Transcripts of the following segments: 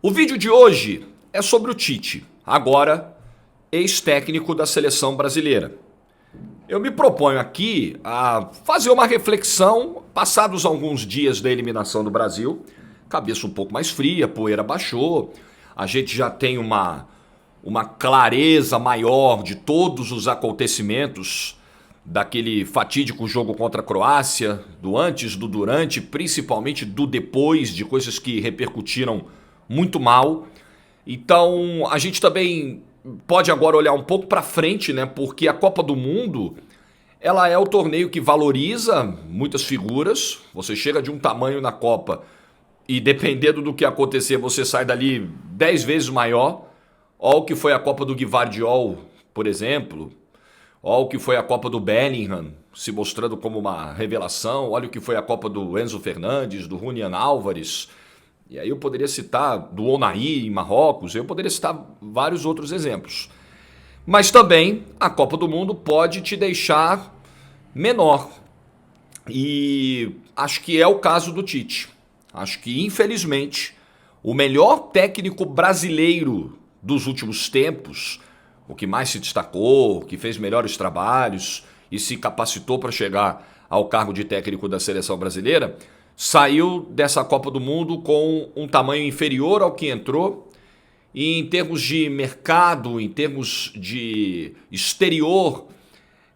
O vídeo de hoje é sobre o Tite, agora ex-técnico da seleção brasileira. Eu me proponho aqui a fazer uma reflexão, passados alguns dias da eliminação do Brasil, cabeça um pouco mais fria, poeira baixou, a gente já tem uma clareza maior de todos os acontecimentos daquele fatídico jogo contra a Croácia, do antes, do durante, principalmente do depois, de coisas que repercutiram muito mal. Então a gente também pode agora olhar um pouco para frente, né? Porque a Copa do Mundo ela é o torneio que valoriza muitas figuras. Você chega de um tamanho na Copa e dependendo do que acontecer você sai dali 10 vezes maior. Olha o que foi a Copa do Gvardiol, por exemplo. Olha o que foi a Copa do Bellingham, se mostrando como uma revelação. Olha o que foi a Copa do Enzo Fernandes, do Julián Álvares. E aí eu poderia citar do Onahi em Marrocos, eu poderia citar vários outros exemplos. Mas também a Copa do Mundo pode te deixar menor. E acho que é o caso do Tite. Acho que, infelizmente, o melhor técnico brasileiro dos últimos tempos, o que mais se destacou, o que fez melhores trabalhos e se capacitou para chegar ao cargo de técnico da seleção brasileira, saiu dessa Copa do Mundo com um tamanho inferior ao que entrou. E em termos de mercado, em termos de exterior,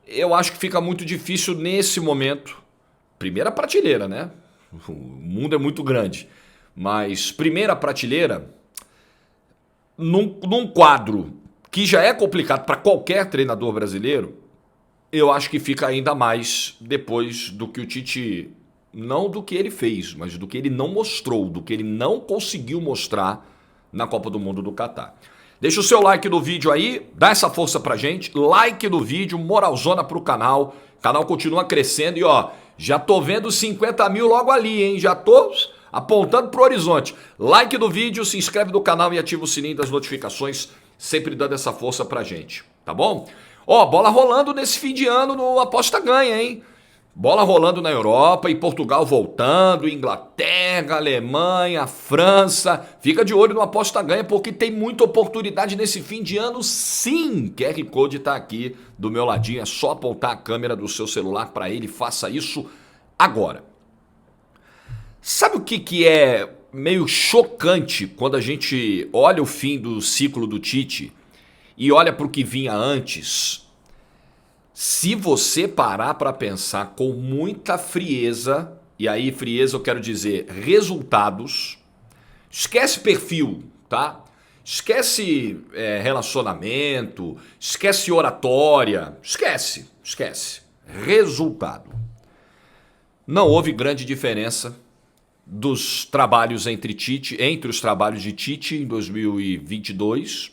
eu acho que fica muito difícil nesse momento. Primeira prateleira, né? O mundo é muito grande. Mas primeira prateleira, num quadro que já é complicado para qualquer treinador brasileiro, eu acho que fica ainda mais depois do que o Tite, não do que ele fez, mas do que ele não mostrou, do que ele não conseguiu mostrar na Copa do Mundo do Catar. Deixa o seu like no vídeo aí, dá essa força pra gente, like no vídeo, moralzona pro canal, o canal continua crescendo e ó, já tô vendo 50 mil logo ali, hein, já tô apontando pro horizonte. Like no vídeo, se inscreve no canal e ativa o sininho das notificações, sempre dando essa força pra gente, tá bom? Ó, bola rolando nesse fim de ano no Aposta Ganha, hein? Bola rolando na Europa e Portugal voltando, Inglaterra, Alemanha, França. Fica de olho no Aposta Ganha porque tem muita oportunidade nesse fim de ano, sim. QR Code está aqui do meu ladinho, é só apontar a câmera do seu celular para ele, faça isso agora. Sabe o que é meio chocante quando a gente olha o fim do ciclo do Tite e olha para o que vinha antes? Se você parar para pensar com muita frieza, e aí frieza eu quero dizer resultados, esquece perfil, tá? Esquece relacionamento, esquece oratória, esquece. Resultado. Não houve grande diferença dos trabalhos entre os trabalhos de Tite em 2022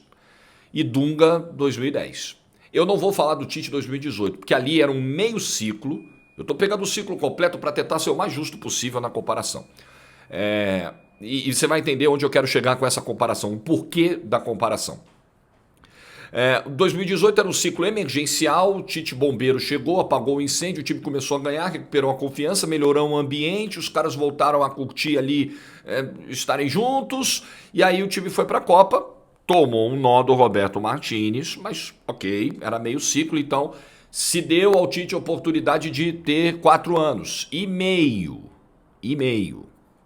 e Dunga 2010. Eu não vou falar do Tite 2018, porque ali era um meio ciclo. Eu estou pegando o ciclo completo para tentar ser o mais justo possível na comparação. E você vai entender onde eu quero chegar com essa comparação, o porquê da comparação. 2018 era um ciclo emergencial, o Tite bombeiro chegou, apagou o incêndio, o time começou a ganhar, recuperou a confiança, melhorou o ambiente, os caras voltaram a curtir ali, estarem juntos, e aí o time foi para a Copa. Tomou um nó do Roberto Martinez, mas ok, era meio ciclo, então se deu ao Tite a oportunidade de ter 4 anos e meio,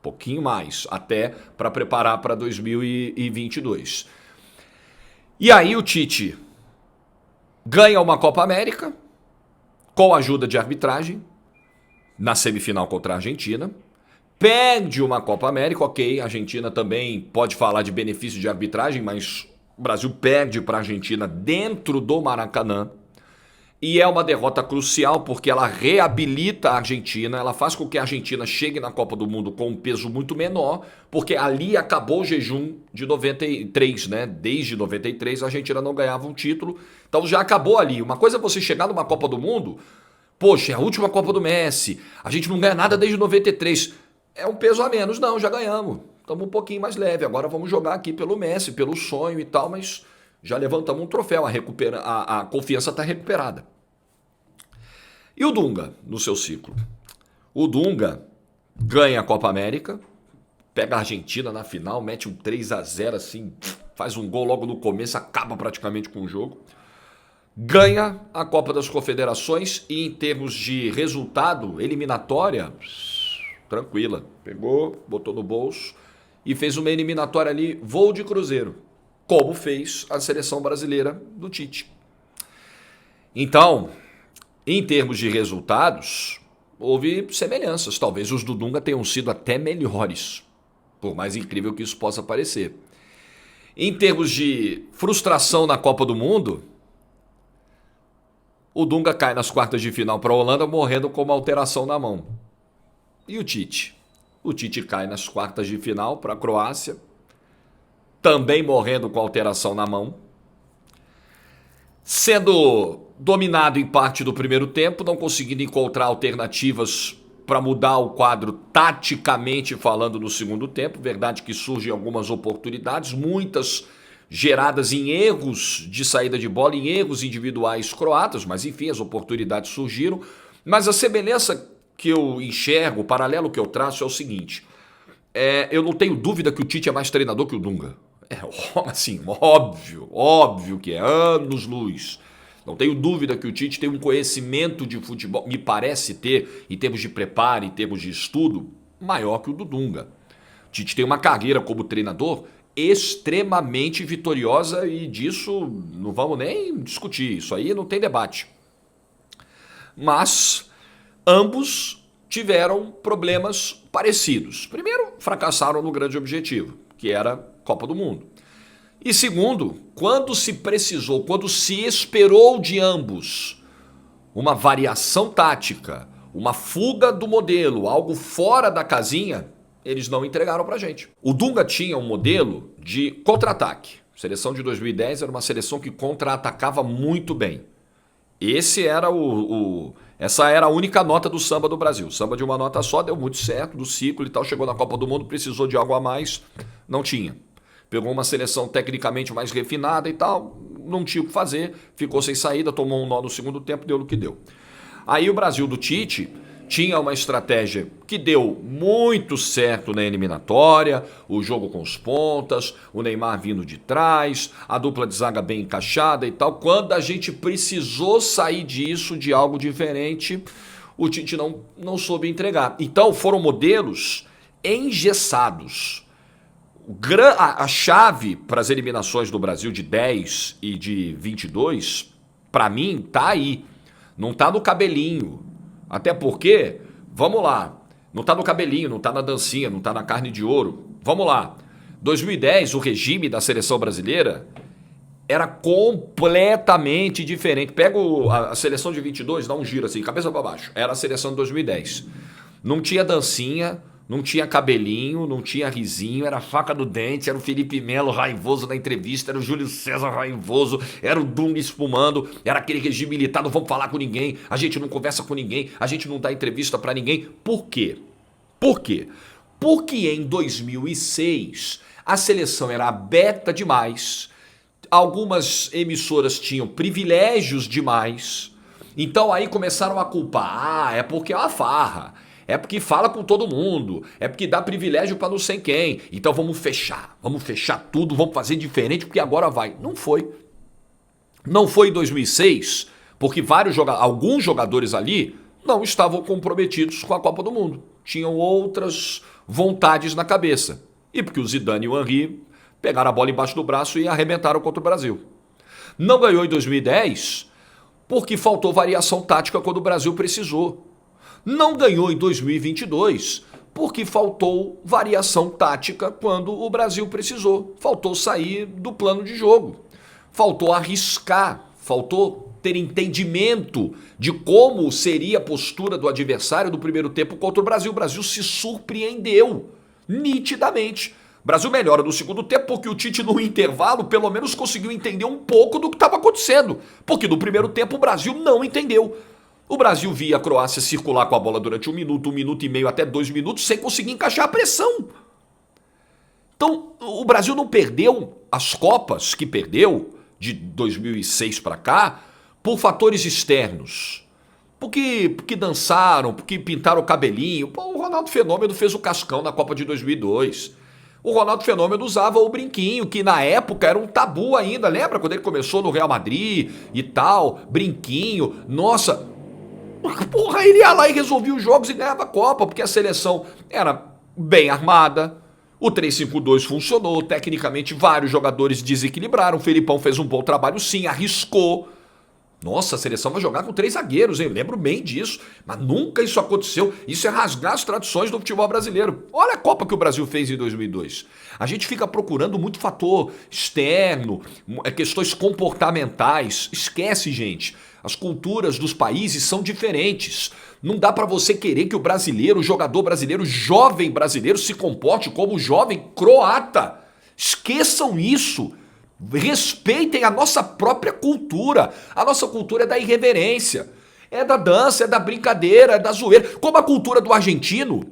pouquinho mais, até para preparar para 2022. E aí o Tite ganha uma Copa América com a ajuda de arbitragem na semifinal contra a Argentina. Perde uma Copa América, ok, a Argentina também pode falar de benefício de arbitragem, mas o Brasil perde para a Argentina dentro do Maracanã. E é uma derrota crucial porque ela reabilita a Argentina, ela faz com que a Argentina chegue na Copa do Mundo com um peso muito menor, porque ali acabou o jejum de 93, né? Desde 93 a Argentina não ganhava um título, então já acabou ali. Uma coisa é você chegar numa Copa do Mundo, poxa, é a última Copa do Messi, a gente não ganha nada desde 93. É um peso a menos, não, já ganhamos. Estamos um pouquinho mais leve, agora vamos jogar aqui pelo Messi, pelo sonho e tal, mas já levantamos um troféu, a confiança está recuperada. E o Dunga, no seu ciclo? O Dunga ganha a Copa América, pega a Argentina na final, mete um 3-0 assim, faz um gol logo no começo, acaba praticamente com o jogo. Ganha a Copa das Confederações e em termos de resultado, eliminatória, tranquila. Pegou, botou no bolso e fez uma eliminatória ali, voo de cruzeiro, como fez a seleção brasileira do Tite. Então, em termos de resultados, houve semelhanças. Talvez os do Dunga tenham sido até melhores, por mais incrível que isso possa parecer. Em termos de frustração na Copa do Mundo, o Dunga cai nas quartas de final para a Holanda morrendo com uma alteração na mão. E o Tite? O Tite cai nas quartas de final para a Croácia, também morrendo com alteração na mão, sendo dominado em parte do primeiro tempo, não conseguindo encontrar alternativas para mudar o quadro taticamente falando no segundo tempo. Verdade que surgem algumas oportunidades, muitas geradas em erros de saída de bola, em erros individuais croatas, mas enfim, as oportunidades surgiram. Mas a semelhança que eu enxergo, o paralelo que eu traço é o seguinte, eu não tenho dúvida que o Tite é mais treinador que o Dunga. Assim, óbvio que é, anos-luz. Não tenho dúvida que o Tite tem um conhecimento de futebol, me parece ter, em termos de preparo, em termos de estudo, maior que o do Dunga. O Tite tem uma carreira como treinador extremamente vitoriosa e disso não vamos nem discutir, isso aí não tem debate. Mas ambos tiveram problemas parecidos. Primeiro, fracassaram no grande objetivo, que era Copa do Mundo. E segundo, quando se precisou, quando se esperou de ambos uma variação tática, uma fuga do modelo, algo fora da casinha, eles não entregaram pra gente. O Dunga tinha um modelo de contra-ataque. A seleção de 2010 era uma seleção que contra-atacava muito bem. Essa era a única nota do samba do Brasil. O samba de uma nota só deu muito certo, do ciclo e tal. Chegou na Copa do Mundo, precisou de algo a mais, não tinha. Pegou uma seleção tecnicamente mais refinada e tal, não tinha o que fazer, ficou sem saída, tomou um nó no segundo tempo, deu no que deu. Aí o Brasil do Tite tinha uma estratégia que deu muito certo na eliminatória, o jogo com os pontas, o Neymar vindo de trás, a dupla de zaga bem encaixada e tal. Quando a gente precisou sair disso, de algo diferente, o Tite não soube entregar. Então foram modelos engessados. A chave para as eliminações do Brasil de 10 e de 22, para mim, tá aí. Não tá no cabelinho. Até porque, vamos lá, não tá no cabelinho, não tá na dancinha, não tá na carne de ouro. Vamos lá. 2010, o regime da seleção brasileira era completamente diferente. Pega a seleção de 22, dá um giro assim, cabeça para baixo. Era a seleção de 2010. Não tinha dancinha, não tinha cabelinho, não tinha risinho, era faca do dente, era o Felipe Melo raivoso na entrevista, era o Júlio César raivoso, era o Dunga espumando, era aquele regime militar, não vamos falar com ninguém, a gente não conversa com ninguém, a gente não dá entrevista pra ninguém. Por quê? Por quê? Porque em 2006 a seleção era aberta demais, algumas emissoras tinham privilégios demais, então aí começaram a culpar, é porque é uma farra. É porque fala com todo mundo, é porque dá privilégio para não sei quem. Então vamos fechar tudo, vamos fazer diferente porque agora vai. Não foi. Não foi em 2006, porque alguns jogadores ali não estavam comprometidos com a Copa do Mundo. Tinham outras vontades na cabeça. E porque o Zidane e o Henry pegaram a bola embaixo do braço e arrebentaram contra o Brasil. Não ganhou em 2010 porque faltou variação tática quando o Brasil precisou. Não ganhou em 2022 porque faltou variação tática quando o Brasil precisou. Faltou sair do plano de jogo. Faltou arriscar. Faltou ter entendimento de como seria a postura do adversário do primeiro tempo contra o Brasil. O Brasil se surpreendeu nitidamente. O Brasil melhora no segundo tempo porque o Tite, no intervalo, pelo menos conseguiu entender um pouco do que estava acontecendo. Porque no primeiro tempo o Brasil não entendeu. O Brasil via a Croácia circular com a bola durante 1 minuto e meio, até 2 minutos, sem conseguir encaixar a pressão. Então, o Brasil não perdeu as Copas que perdeu, de 2006 para cá, por fatores externos. porque dançaram, porque pintaram o cabelinho. Pô, o Ronaldo Fenômeno fez o cascão na Copa de 2002. O Ronaldo Fenômeno usava o brinquinho, que na época era um tabu ainda. Lembra quando ele começou no Real Madrid e tal? Brinquinho. Nossa, porra, ele ia lá e resolvia os jogos e ganhava a Copa, porque a seleção era bem armada. O 3-5-2 funcionou, tecnicamente vários jogadores desequilibraram. O Felipão fez um bom trabalho sim, arriscou. Nossa, a seleção vai jogar com 3 zagueiros, hein? Eu lembro bem disso. Mas nunca isso aconteceu. Isso é rasgar as tradições do futebol brasileiro. Olha a Copa que o Brasil fez em 2002. A gente fica procurando muito fator externo, questões comportamentais. Esquece, gente. As culturas dos países são diferentes. Não dá pra você querer que o brasileiro, o jogador brasileiro, o jovem brasileiro se comporte como o jovem croata. Esqueçam isso. Respeitem a nossa própria cultura. A nossa cultura é da irreverência, é da dança, é da brincadeira, é da zoeira. Como a cultura do argentino,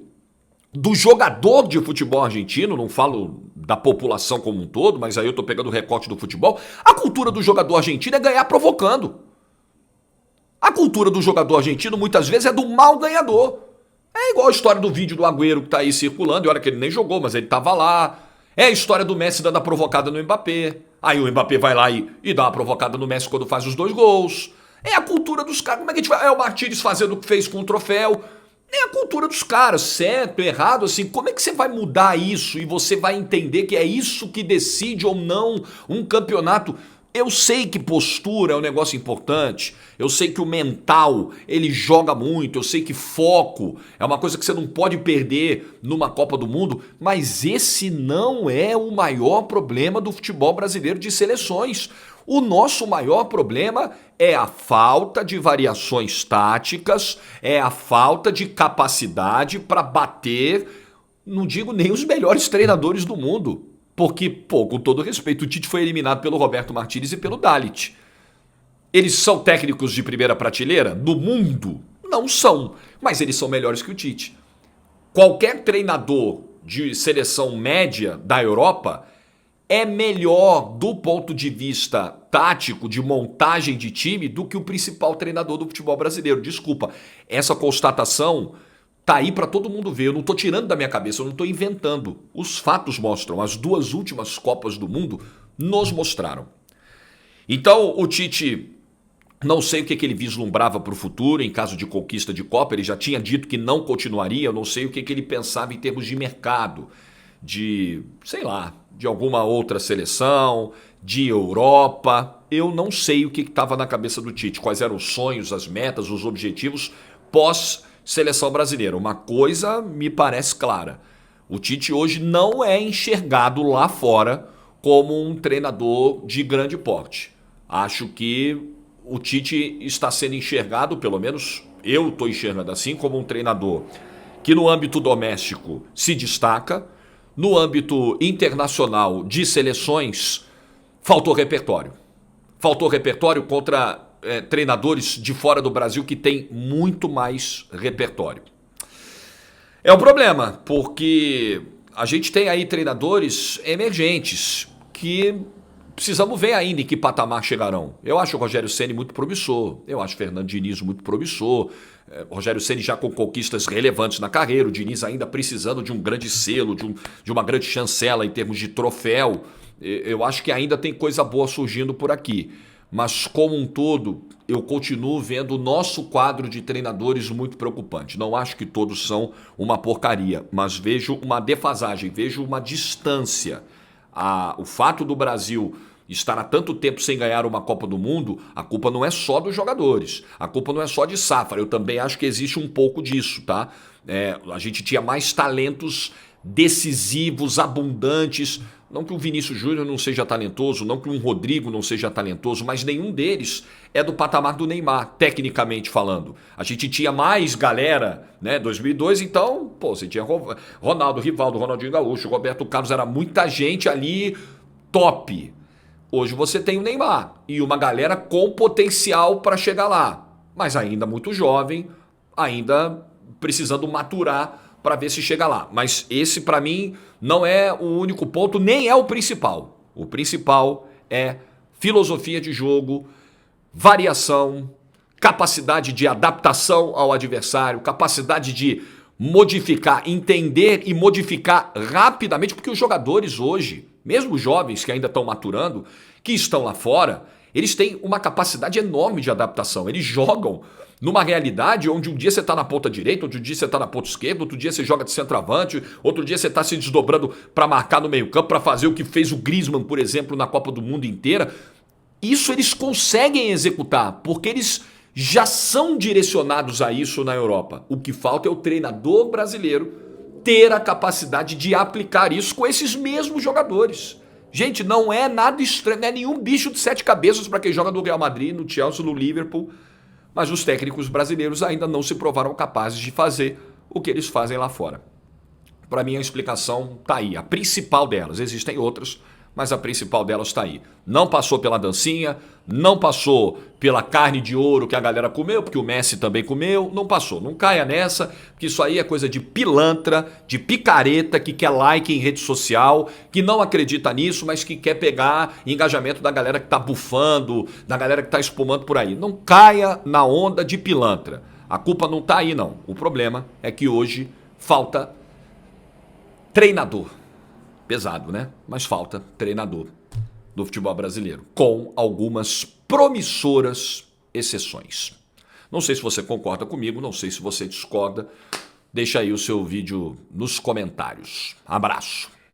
do jogador de futebol argentino, não falo da população como um todo, mas aí eu tô pegando o recorte do futebol. A cultura do jogador argentino é ganhar provocando. A cultura do jogador argentino muitas vezes é do mal ganhador. É igual a história do vídeo do Agüero que tá aí circulando, e olha que ele nem jogou, mas ele tava lá. É a história do Messi dando a provocada no Mbappé. Aí o Mbappé vai lá e dá uma provocada no Messi quando faz os 2 gols. É a cultura dos caras. Como é que a gente vai... É o Martínez fazendo o que fez com o troféu. É a cultura dos caras, certo, errado, assim. Como é que você vai mudar isso e você vai entender que é isso que decide ou não um campeonato? Eu sei que postura é um negócio importante, eu sei que o mental, ele joga muito, eu sei que foco é uma coisa que você não pode perder numa Copa do Mundo, mas esse não é o maior problema do futebol brasileiro de seleções. O nosso maior problema é a falta de variações táticas, é a falta de capacidade para bater, não digo nem os melhores treinadores do mundo. Porque, pô, com todo respeito, o Tite foi eliminado pelo Roberto Martínez e pelo Dalit. Eles são técnicos de primeira prateleira? No mundo? Não são, mas eles são melhores que o Tite. Qualquer treinador de seleção média da Europa é melhor do ponto de vista tático, de montagem de time, do que o principal treinador do futebol brasileiro. Desculpa, essa constatação... tá aí para todo mundo ver, eu não tô tirando da minha cabeça, eu não tô inventando. Os fatos mostram, as 2 últimas Copas do Mundo nos mostraram. Então o Tite, não sei o que ele vislumbrava para o futuro em caso de conquista de Copa, ele já tinha dito que não continuaria, eu não sei o que ele pensava em termos de mercado, de, sei lá, de alguma outra seleção, de Europa. Eu não sei o que estava na cabeça do Tite, quais eram os sonhos, as metas, os objetivos pós-seleção brasileira. Uma coisa me parece clara: o Tite hoje não é enxergado lá fora como um treinador de grande porte. Acho que o Tite está sendo enxergado, pelo menos eu estou enxergando assim, como um treinador que no âmbito doméstico se destaca, no âmbito internacional de seleções faltou repertório. Faltou repertório contra treinadores de fora do Brasil que têm muito mais repertório. É um problema, porque a gente tem aí treinadores emergentes que precisamos ver ainda em que patamar chegarão. Eu acho o Rogério Ceni muito promissor, eu acho o Fernando Diniz muito promissor, o Rogério Ceni já com conquistas relevantes na carreira, o Diniz ainda precisando de um grande selo, de uma grande chancela em termos de troféu. Eu acho que ainda tem coisa boa surgindo por aqui. Mas, como um todo, eu continuo vendo o nosso quadro de treinadores muito preocupante. Não acho que todos são uma porcaria, mas vejo uma defasagem, vejo uma distância. O fato do Brasil estar há tanto tempo sem ganhar uma Copa do Mundo, a culpa não é só dos jogadores, a culpa não é só de Safra. Eu também acho que existe um pouco disso, tá? A gente tinha mais talentos decisivos, abundantes. Não que o Vinícius Júnior não seja talentoso, não que um Rodrigo não seja talentoso, mas nenhum deles é do patamar do Neymar, tecnicamente falando. A gente tinha mais galera, né? 2002, então, pô, você tinha Ronaldo, Rivaldo, Ronaldinho Gaúcho, Roberto Carlos, era muita gente ali top. Hoje você tem o Neymar e uma galera com potencial para chegar lá, mas ainda muito jovem, ainda precisando maturar para ver se chega lá. Mas esse, para mim, não é o único ponto, nem é o principal. O principal é filosofia de jogo, variação, capacidade de adaptação ao adversário, capacidade de modificar, entender e modificar rapidamente, porque os jogadores hoje, mesmo os jovens que ainda estão maturando, que estão lá fora, eles têm uma capacidade enorme de adaptação. Eles jogam numa realidade onde um dia você está na ponta direita, outro dia você está na ponta esquerda, outro dia você joga de centroavante, outro dia você está se desdobrando para marcar no meio-campo, para fazer o que fez o Griezmann, por exemplo, na Copa do Mundo inteira. Isso eles conseguem executar, porque eles já são direcionados a isso na Europa. O que falta é o treinador brasileiro ter a capacidade de aplicar isso com esses mesmos jogadores. Gente, não é nada estranho, não é nenhum bicho de 7 cabeças para quem joga no Real Madrid, no Chelsea, no Liverpool, mas os técnicos brasileiros ainda não se provaram capazes de fazer o que eles fazem lá fora. Para mim a explicação está aí, a principal delas. Existem outras, mas a principal delas está aí. Não passou pela dancinha, não passou pela carne de ouro que a galera comeu, porque o Messi também comeu, não passou. Não caia nessa, porque isso aí é coisa de pilantra, de picareta, que quer like em rede social, que não acredita nisso, mas que quer pegar engajamento da galera que está bufando, da galera que está espumando por aí. Não caia na onda de pilantra. A culpa não está aí, não. O problema é que hoje falta treinador. Pesado, né? Mas falta treinador do futebol brasileiro, com algumas promissoras exceções. Não sei se você concorda comigo, não sei se você discorda. Deixa aí o seu vídeo nos comentários. Abraço.